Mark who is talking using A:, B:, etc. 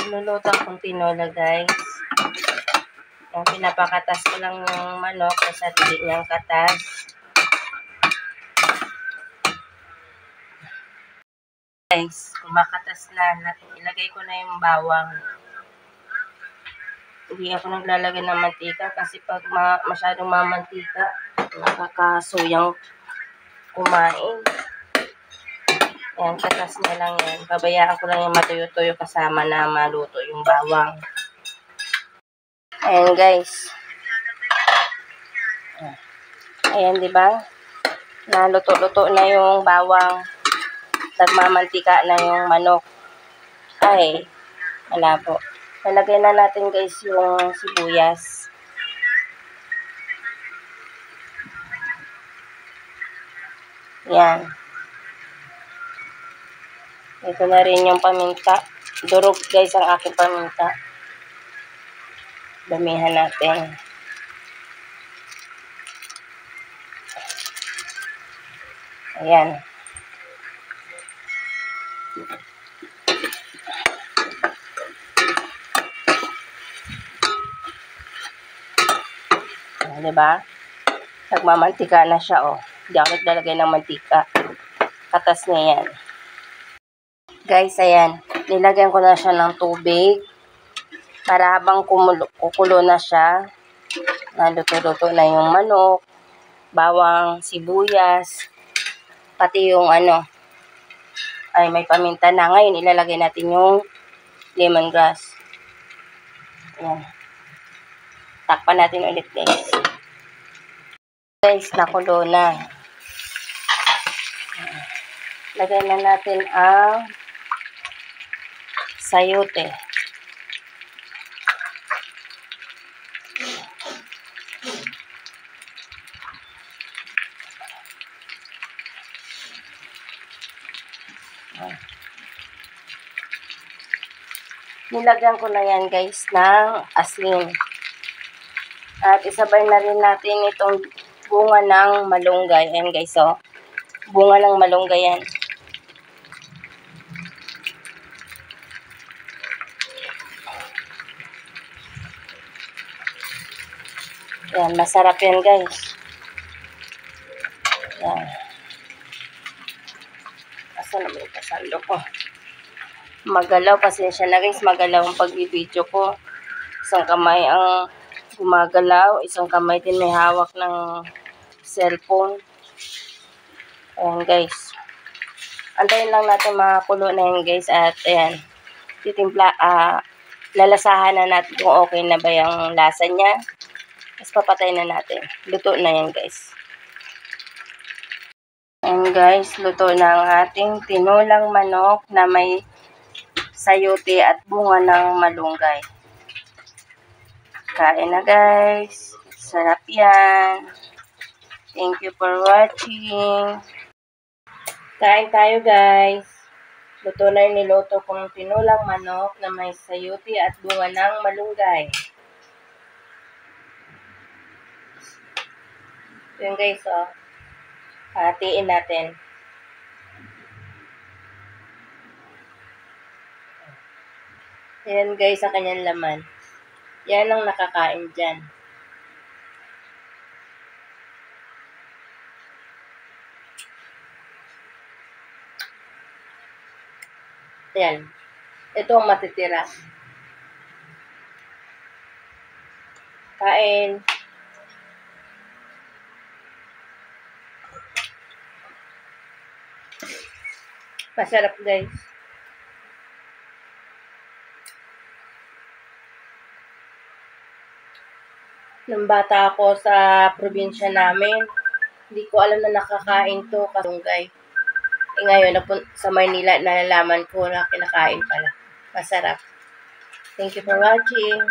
A: Magluluto akong tinola, guys. Pinapakatas ko lang yung manok kasi hindi niyang katas. Guys, kumakatas na. Ilagay ko na yung bawang. Hindi ako naglalagay ng mantika kasi pag masyadong mamantika, nakakasuyang kumain. Ayan, katas na lang yan. Babayaan ko lang yung matuyo-tuyo kasama na maluto yung bawang. Ayan, guys. Ayan, diba? Naluto-luto na yung bawang. Nagmamantika na yung manok. Ay, malabo. Nalagay na natin, guys, yung sibuyas. Yan. Ito na rin yung paminta. Durog, guys, ang aking paminta. Damihan natin. Ayan. Diba? Nagmamantika na siya, oh. Hindi ako naglalagay ng mantika. Katas niya yan. Guys, ayan. Nilagyan ko na siya ng tubig. Para habang kukulo na siya, naluto-luto na yung manok, bawang, sibuyas, pati yung ay may paminta na. Ngayon, ilalagay natin yung lemongrass. Ayan. Takpan natin ulit, guys. Guys, nakulo na. Lagay na natin ang sayote. Nilagyan ko na yan, guys, ng asin. At isabay na rin natin itong bunga ng malunggay. Ayan, guys, oh. Bunga ng malunggay yan. Ayan, masarap yan, guys. Ayan. Asa naman yung pasalo ko? Magalaw, pasensya na, guys. Magalaw ang pag-video ko. Isang kamay ang gumagalaw. Isang kamay din may hawak ng cellphone. Ayan, guys. Antayin lang natin makakulo na yan, guys. At ayan, lalasahan na natin kung okay na ba yung lasa niya. Tapos papatay na natin. Luto na yan, guys. Ayan, guys. Luto na ang ating tinolang manok na may sayote at bunga ng malunggay. Kain na, guys. Sarap yan. Thank you for watching. Kain tayo, guys. Luto na yung niluto kong tinolang manok na may sayote at bunga ng malunggay. Yun, guys, oh. Hatiin natin. Ayan, guys, ang kanyang laman. Yan ang nakakain dyan. Ayan. Ito ang matitira. Kain. Masarap, guys. Nung bata ako sa probinsya namin, hindi ko alam na nakakain to kalunggay. Ngayon, sa Maynila, nalalaman ko na kinakain pala. Masarap. Thank you for watching.